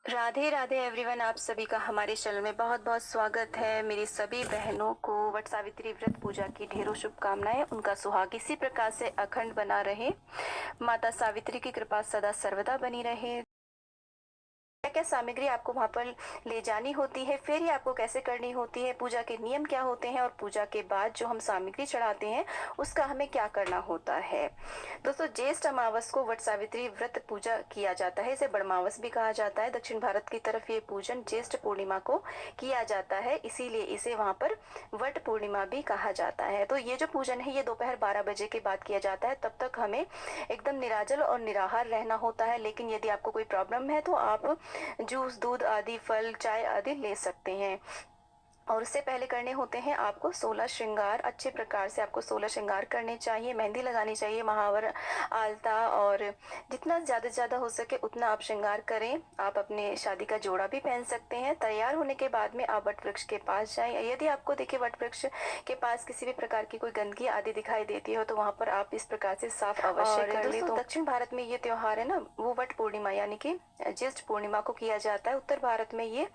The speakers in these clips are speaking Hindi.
राधे राधे एवरीवन, आप सभी का हमारे चैनल में बहुत बहुत स्वागत है। मेरी सभी बहनों को वट सावित्री व्रत पूजा की ढेरों शुभकामनाएं। उनका सुहाग इसी प्रकार से अखंड बना रहे। माता सावित्री की कृपा सदा सर्वदा बनी रहे। क्या क्या सामग्री आपको वहां पर ले जानी होती है, फिर ही आपको कैसे करनी होती है, पूजा के नियम क्या होते हैं और पूजा के बाद जो हम सामग्री चढ़ाते हैं उसका हमें क्या करना होता है। दोस्तों, ज्येष्ठ अमावस को वट सावित्री व्रत पूजा किया जाता है। इसे बड़मावस भी कहा जाता है। दक्षिण भारत की तरफ ये पूजन ज्येष्ठ पूर्णिमा को किया जाता है, इसीलिए इसे वहां पर वट पूर्णिमा भी कहा जाता है। तो ये जो पूजन है ये दोपहर 12 बजे के बाद किया जाता है। तब तक हमें एकदम निराजल और निराहार रहना होता है। लेकिन यदि आपको कोई प्रॉब्लम है तो आप जूस, दूध आदि, फल, चाय आदि ले सकते हैं। और उससे पहले करने होते हैं आपको 16 श्रृंगार। अच्छे प्रकार से आपको 16 श्रृंगार करने चाहिए, मेहंदी लगानी चाहिए, महावर, आलता, और जितना ज़्यादा से ज़्यादा हो सके उतना आप श्रृंगार करें। आप अपने शादी का जोड़ा भी पहन सकते हैं। तैयार होने के बाद में आप वट वृक्ष के पास जाएं। यदि आपको देखिए वट वृक्ष के पास किसी भी प्रकार की कोई गंदगी आदि दिखाई देती हो तो वहां पर आप इस प्रकार से साफ अवश्य कर लें। तो दक्षिण भारत में ये त्योहार है ना, वो वट पूर्णिमा यानी कि ज्येष्ठ पूर्णिमा को किया जाता है। उत्तर भारत में ये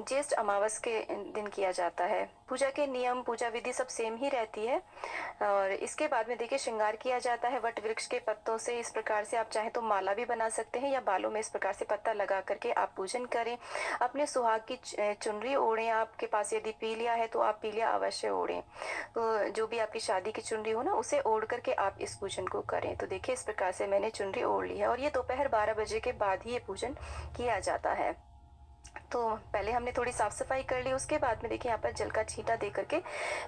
ज्येष्ठ अमावस के दिन किया जाता है। पूजा के नियम, पूजा विधि सब सेम ही रहती है। और इसके बाद में देखिए श्रृंगार किया जाता है वट वृक्ष के पत्तों से। इस प्रकार से आप चाहे तो माला भी बना सकते हैं या बालों में इस प्रकार से पत्ता लगा करके आप पूजन करें। अपने सुहाग की चुनरी ओढ़ें। आपके पास यदि पीलिया है तो आप पीलिया अवश्य ओढ़ें। तो जो भी आपकी शादी की चुनरी हो ना, उसे ओढ़ करके आप इस पूजन को करें। तो देखिए इस प्रकार से मैंने चुनरी ओढ़ ली है और ये दोपहर 12 बजे के बाद ही ये पूजन किया जाता है। तो पहले हमने थोड़ी साफ सफाई कर ली। उसके बाद में देखिए यहाँ पर जल का छींटा दे करके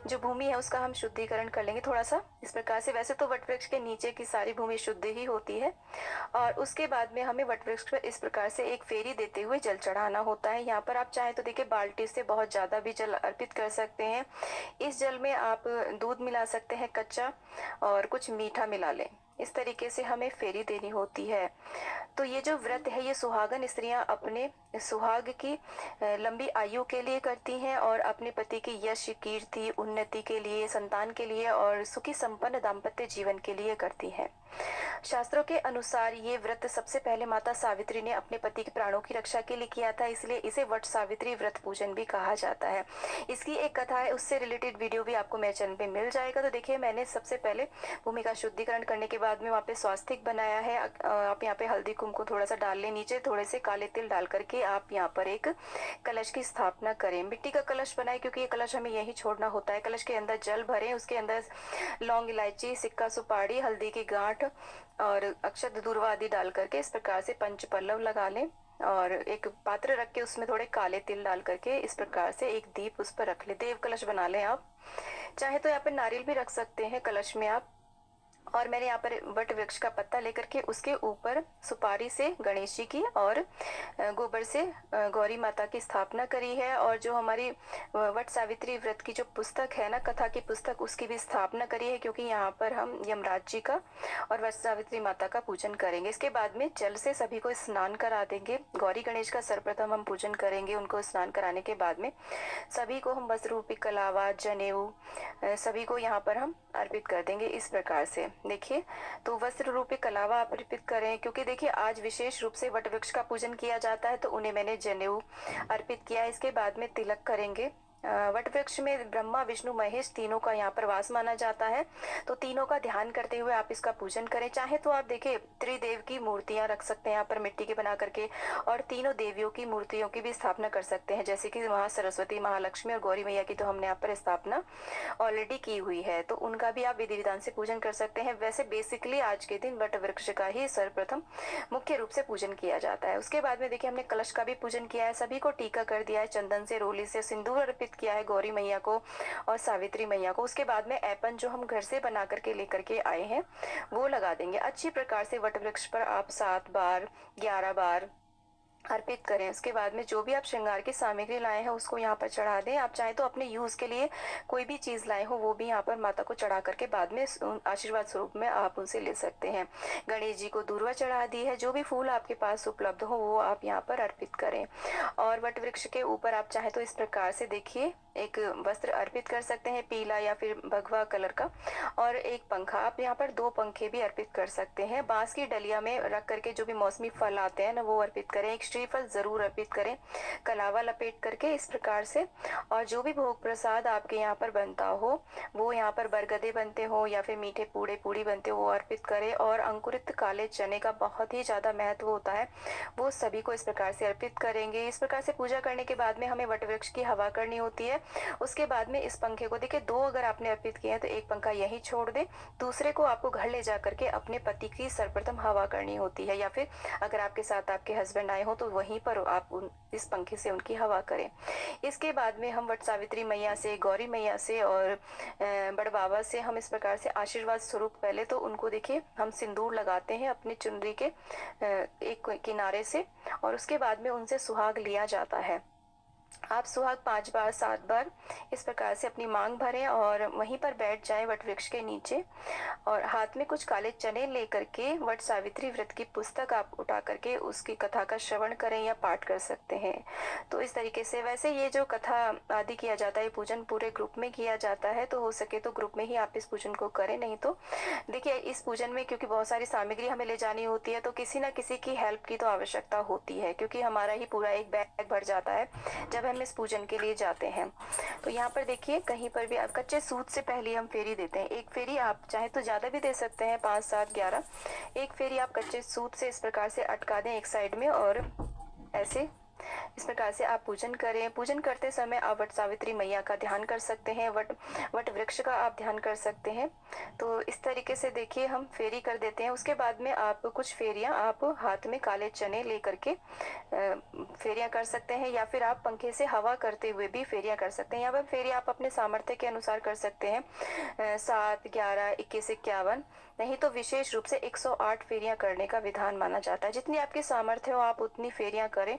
जो भूमि है उसका हम शुद्धिकरण कर लेंगे थोड़ा सा इस प्रकार से। वैसे तो वट वृक्ष के नीचे की सारी भूमि शुद्ध ही होती है। और उसके बाद में हमें वट वृक्ष पर इस प्रकार से एक फेरी देते हुए जल चढ़ाना होता है। यहाँ पर आप चाहें तो देखिए बाल्टी से बहुत ज्यादा भी जल अर्पित कर सकते हैं। इस जल में आप दूध मिला सकते हैं कच्चा, और कुछ मीठा मिला लें। इस तरीके से हमें फेरी देनी होती है। तो ये जो व्रत है ये सुहागन स्त्रियां अपने सुहाग की लंबी आयु के लिए करती हैं और अपने पति की यश, कीर्ति, उन्नति के लिए, संतान के लिए और सुखी संपन्न दाम्पत्य जीवन के लिए करती हैं। शास्त्रों के अनुसार ये व्रत सबसे पहले माता सावित्री ने अपने पति के प्राणों की रक्षा के लिए किया था, इसलिए इसे वट सावित्री व्रत पूजन भी कहा जाता है। इसकी एक कथा है, उससे रिलेटेड वीडियो भी आपको मेरे चैनल पे मिल जाएगा। तो देखिए मैंने सबसे पहले भूमि का शुद्धिकरण करने के बाद में वहाँ पे स्वास्तिक बनाया है। आप यहाँ पे हल्दी कुमकुम थोड़ा सा डाल लें, नीचे थोड़े से काले तिल डाल करके आप यहाँ पर एक कलश की स्थापना करें। मिट्टी का कलश बनाए क्योंकि ये कलश हमें यही छोड़ना होता है। कलश के अंदर जल भरें, उसके अंदर लौंग, इलायची, सिक्का, सुपारी, हल्दी की गांठ और अक्षत दूर्वा आदि डाल करके इस प्रकार से पंच पल्लव लगा लें। और एक पात्र रख के उसमें थोड़े काले तिल डाल करके इस प्रकार से एक दीप उस पर रख ले। देव कलश बना लें। आप चाहे तो यहाँ पे नारियल भी रख सकते हैं कलश में आप। और मैंने यहाँ पर वट वृक्ष का पत्ता लेकर के उसके ऊपर सुपारी से गणेश जी की और गोबर से गौरी माता की स्थापना करी है। और जो हमारी वट सावित्री व्रत की जो पुस्तक है ना, कथा की पुस्तक, उसकी भी स्थापना करी है, क्योंकि यहाँ पर हम यमराज जी का और वट सावित्री माता का पूजन करेंगे। इसके बाद में जल से सभी को स्नान करा देंगे। गौरी गणेश का सर्वप्रथम हम पूजन करेंगे। उनको स्नान कराने के बाद में सभी को हम वस्त्र रूपी कलावा, जनेऊ सभी को यहाँ पर हम अर्पित कर देंगे इस प्रकार से। देखिए, तो वस्त्र रूपी कलावा आप अर्पित करें, क्योंकि देखिए आज विशेष रूप से वट वृक्ष का पूजन किया जाता है, तो उन्हें मैंने जनेऊ अर्पित किया। इसके बाद में तिलक करेंगे। वट वृक्ष में ब्रह्मा, विष्णु, महेश तीनों का यहाँ पर वास माना जाता है, तो तीनों का ध्यान करते हुए आप इसका पूजन करें। चाहे तो आप देखिए त्रिदेव की मूर्तियां रख सकते हैं यहाँ पर मिट्टी के बना करके, और तीनों देवियों की मूर्तियों की भी स्थापना कर सकते हैं, जैसे कि वहाँ सरस्वती, महालक्ष्मी और गौरी मैया की तो हमने यहाँ पर स्थापना ऑलरेडी की हुई है, तो उनका भी आप विधि विधान से पूजन कर सकते हैं। वैसे बेसिकली आज के दिन वट वृक्ष का ही सर्वप्रथम मुख्य रूप से पूजन किया जाता है। उसके बाद में देखिए हमने कलश का भी पूजन किया है, सभी को टीका कर दिया है, चंदन से, रोली से सिंदूर अर्पित किया है गौरी मैया को और सावित्री मैया को। उसके बाद में ऐपन जो हम घर से बना करके लेकर के आए हैं वो लगा देंगे। अच्छी प्रकार से वट वृक्ष पर आप 7 बार, 11 बार अर्पित करें। उसके बाद में जो भी आप श्रृंगार की सामग्री लाए हैं उसको यहाँ पर चढ़ा दें। आप चाहे तो अपने यूज के लिए कोई भी चीज लाए हो वो भी यहाँ पर माता को चढ़ा करके बाद में आशीर्वाद स्वरूप में आप उनसे ले सकते हैं। गणेश जी को दूर्वा चढ़ा दी है। जो भी फूल आपके पास उपलब्ध हो वो आप यहाँ पर अर्पित करें। और वट वृक्ष के ऊपर आप चाहे तो इस प्रकार से देखिए एक वस्त्र अर्पित कर सकते हैं पीला या फिर भगवा कलर का, और एक पंखा। आप यहाँ पर 2 पंखे भी अर्पित कर सकते हैं। बांस की डलिया में रख करके जो भी मौसमी फल आते हैं ना वो अर्पित करें। एक श्रीफल जरूर अर्पित करें कलावा लपेट करके, इस प्रकार से। और जो भी भोग प्रसाद आपके यहाँ पर बनता हो, वो यहाँ पर बरगदे बनते हो या फिर मीठे पूड़े पूड़ी बनते हो, वो अर्पित करें। और अंकुरित काले चने का बहुत ही ज्यादा महत्व होता है, वो सभी को इस प्रकार से अर्पित करेंगे। इस प्रकार से पूजा करने के बाद में हमें वट वृक्ष की हवा करनी होती है। उसके बाद में इस पंखे को देखिए 2 अगर आपने अर्पित किए हैं तो एक पंखा यही छोड़ दे, दूसरे को आपको घर ले जा करके अपने पति की सर्वप्रथम हवा करनी होती है, या फिर अगर आपके साथ आपके हस्बैंड आए हो तो वहीं पर आप इस पंखे से उनकी हवा करें। इसके बाद में हम वट सावित्री मैया से, गौरी मैया से और बड़ बाबा से हम इस प्रकार से आशीर्वाद स्वरूप पहले तो उनको देखिए हम सिंदूर लगाते हैं अपनी चुनरी के एक किनारे से, और उसके बाद में उनसे सुहाग लिया जाता है। आप सुहाग 5 बार 7 बार इस प्रकार से अपनी मांग भरें और वहीं पर बैठ जाएं वट वृक्ष के नीचे, और हाथ में कुछ काले चने लेकर के वट सावित्री व्रत की पुस्तक आप उठा करके उसकी कथा का श्रवण करें या पाठ कर सकते हैं। तो इस तरीके से वैसे ये जो कथा आदि किया जाता है, पूजन पूरे ग्रुप में किया जाता है, तो हो सके तो ग्रुप में ही आप इस पूजन को करें। नहीं तो देखिए इस पूजन में क्योंकि बहुत सारी सामग्री हमें ले जानी होती है, तो किसी ना किसी की हेल्प की तो आवश्यकता होती है, क्योंकि हमारा ही पूरा एक बैग भर जाता है जब हम इस पूजन के लिए जाते हैं। तो यहाँ पर देखिए कहीं पर भी आप कच्चे सूत से पहले हम फेरी देते हैं। एक फेरी आप चाहे तो ज्यादा भी दे सकते हैं, 5 7 11। एक फेरी आप कच्चे सूत से इस प्रकार से अटका दें एक साइड में, और ऐसे इस प्रकार से आप पूजन करें। पूजन करते समय आप वट सावित्री मैया का ध्यान कर सकते हैं, वट वृक्ष का आप ध्यान कर सकते हैं। तो इस तरीके से देखिए हम फेरी कर देते हैं। उसके बाद में आप कुछ फेरियां आप हाथ में काले चने लेकर के फेरियां कर सकते हैं, या फिर आप पंखे से हवा करते हुए भी फेरियां कर सकते हैं। यहाँ पर फेरी आप अपने सामर्थ्य के अनुसार कर सकते हैं, 7 11 21 51, नहीं तो विशेष रूप से 108 फेरियां करने का विधान माना जाता है। जितनी आपकी सामर्थ्य हो आप उतनी फेरियां करें।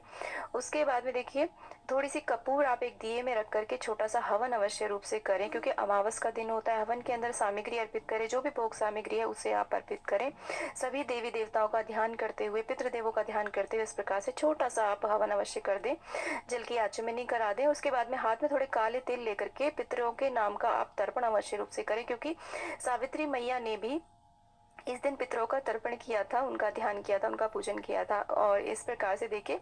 उसके बाद में देखिए थोड़ी सी कपूर आप एक दिए में रख करके छोटा सा हवन अवश्य रूप से करें, क्योंकि अमावस का दिन होता है। हवन के अंदर सामग्री अर्पित करें, जो भी भोग सामग्री है उसे आप अर्पित करें। सभी देवी देवताओं का ध्यान करते हुए, पितृदेवों का ध्यान करते हुए इस प्रकार से छोटा सा आप हवन अवश्य कर दें, जल की आचमनी करा दें। उसके बाद में हाथ में थोड़े काले तिल लेकर के पितरों के नाम का आप तर्पण अवश्य रूप से करें, क्योंकि सावित्री मैया ने भी इस दिन पितरों का तर्पण किया था, उनका ध्यान किया था, उनका पूजन किया था। और इस प्रकार से देखिए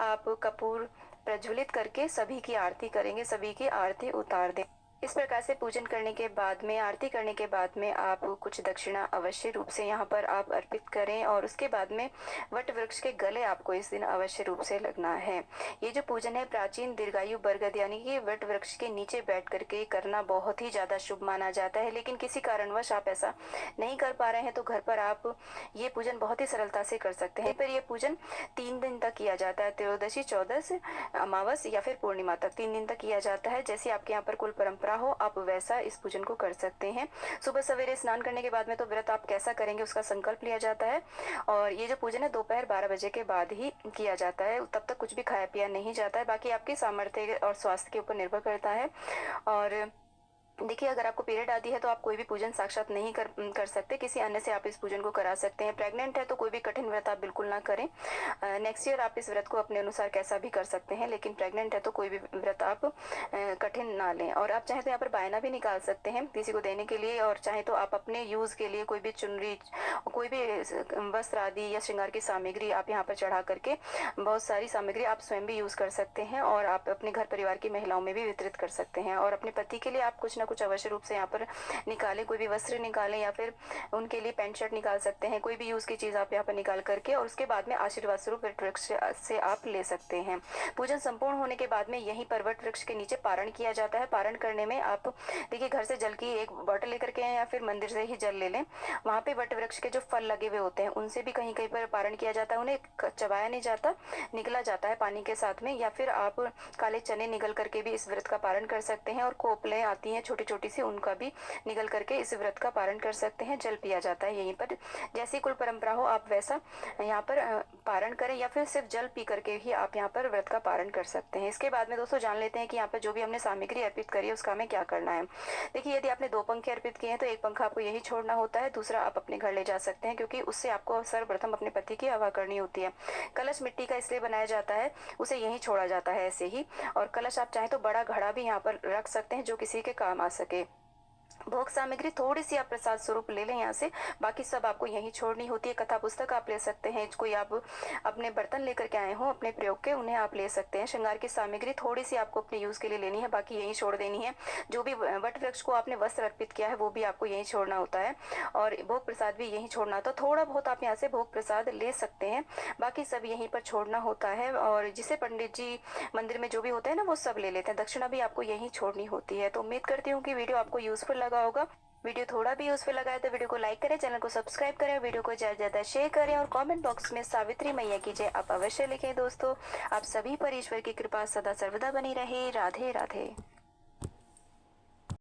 आप कपूर प्रज्वलित करके सभी की आरती करेंगे, सभी की आरती उतार दें। इस प्रकार से पूजन करने के बाद में, आरती करने के बाद में आप कुछ दक्षिणा अवश्य रूप से यहाँ पर आप अर्पित करें, और उसके बाद में वट वृक्ष के गले आपको इस दिन अवश्य रूप से लगना है। ये जो पूजन है प्राचीन दीर्घायु बरगद यानी कि वट वृक्ष के नीचे बैठ करके करना बहुत ही ज्यादा शुभ माना जाता है। लेकिन किसी कारणवश आप ऐसा नहीं कर पा रहे हैं तो घर पर आप ये पूजन बहुत ही सरलता से कर सकते हैं। पर ये पूजन 3 दिन तक किया जाता है, त्रयोदशी, चौदस, अमावस या फिर पूर्णिमा तक 3 दिन तक किया जाता है। जैसे आपके यहाँ पर कुल परंपरा हो आप वैसा इस पूजन को कर सकते हैं। सुबह सवेरे स्नान करने के बाद में तो व्रत आप कैसा करेंगे उसका संकल्प लिया जाता है, और ये जो पूजन है दोपहर 12 बजे के बाद ही किया जाता है। तब तक कुछ भी खाया पिया नहीं जाता है, बाकी आपकी सामर्थ्य और स्वास्थ्य के ऊपर निर्भर करता है। और देखिए अगर आपको पीरियड आती है तो आप कोई भी पूजन साक्षात नहीं कर सकते, किसी अन्य से आप इस पूजन को करा सकते हैं। प्रेग्नेंट है तो कोई भी कठिन व्रत आप बिल्कुल ना करें। नेक्स्ट ईयर आप इस व्रत को अपने अनुसार कैसा भी कर सकते हैं, लेकिन प्रेग्नेंट है तो कोई भी व्रत आप कठिन ना लें। और आप चाहे तो यहाँ पर बायना भी निकाल सकते हैं किसी को देने के लिए, और चाहे तो आप अपने यूज के लिए कोई भी चुनरी, कोई भी वस्त्र आदि या श्रृंगार की सामग्री आप यहाँ पर चढ़ा करके, बहुत सारी सामग्री आप स्वयं भी यूज कर सकते हैं, और आप अपने घर परिवार की महिलाओं में भी वितरित कर सकते हैं। और अपने पति के लिए आप कुछ ना कुछ अवश्य रूप से यहाँ पर निकालें, कोई भी वस्त्र निकालें या फिर उनके लिए पैंट शर्ट निकाल सकते हैं, कोई भी यूज की चीज आप यहाँ पर निकाल करके, और उसके बाद में आशीर्वाद स्वरूप वट वृक्ष से आप ले सकते हैं। पूजन संपूर्ण होने के बाद में यहीं पर वट वृक्ष के नीचे पारण किया जाता है। पारण करने में आप देखिए घर से जल की एक बॉटल लेकर के आए या फिर मंदिर से ही जल ले लें। वहां पे वट वृक्ष के जो फल लगे हुए होते हैं उनसे भी कहीं कहीं पर पारण किया जाता है, उन्हें चबाया नहीं जाता, निगला जाता है पानी के साथ में। या फिर आप काले चने निगल करके भी इस व्रत का पारण कर सकते हैं, और कोपलें आती हैं छोटी छोटी सी, उनका भी निगल करके इस व्रत का पारण कर सकते हैं। जल पिया जाता है यहीं पर, जैसी कुल परंपरा हो आप वैसा यहाँ पर पारण करें या फिर सिर्फ जल पी करके ही आप यहाँ पर व्रत का पारण कर सकते हैं। इसके बाद में दोस्तों जान लेते हैं कि यहाँ पर जो भी हमने सामग्री अर्पित करी है उसका हमें क्या करना है। देखिए, यदि आपने 2 पंखे अर्पित किए हैं तो एक पंखा आपको यही छोड़ना होता है, दूसरा आप अपने घर ले जा सकते हैं, क्योंकि उससे आपको सर्वप्रथम अपने पति की हवा करनी होती है। कलश मिट्टी का इसलिए बनाया जाता है, उसे यहीं छोड़ा जाता है ऐसे ही। और कलश आप चाहें तो बड़ा घड़ा भी यहाँ पर रख सकते हैं जो किसी के काम आ सके। भोग सामग्री थोड़ी सी आप प्रसाद स्वरूप ले लें यहाँ से, बाकी सब आपको यहीं छोड़नी होती है। कथा पुस्तक आप ले सकते हैं, कोई आप अपने बर्तन लेकर के आए हो अपने प्रयोग के, उन्हें आप ले सकते हैं। श्रृंगार की सामग्री थोड़ी सी आपको अपने यूज के लिए लेनी है, बाकी यहीं छोड़ देनी है। जो भी वट वृक्ष को आपने वस्त्र अर्पित किया है वो भी आपको यहीं छोड़ना होता है, और भोग प्रसाद भी यहीं छोड़ना होता है। थोड़ा बहुत आप यहाँ से भोग प्रसाद ले सकते हैं, बाकी सब यहीं पर छोड़ना होता है। और जिसे पंडित जी मंदिर में जो भी होता है ना वो सब ले लेते हैं। दक्षिणा भी आपको यहीं छोड़नी होती है। तो उम्मीद करती हूँ कि वीडियो आपको यूजफुल लगा होगा। वीडियो थोड़ा भी यूजफुल लगा है तो वीडियो को लाइक करें, चैनल को सब्सक्राइब करें, वीडियो को ज़्यादा से ज़्यादा शेयर करें, और कमेंट बॉक्स में सावित्री मैया की जय आप अवश्य लिखें। दोस्तों, आप सभी पर ईश्वर की कृपा सदा सर्वदा बनी रहे। राधे राधे।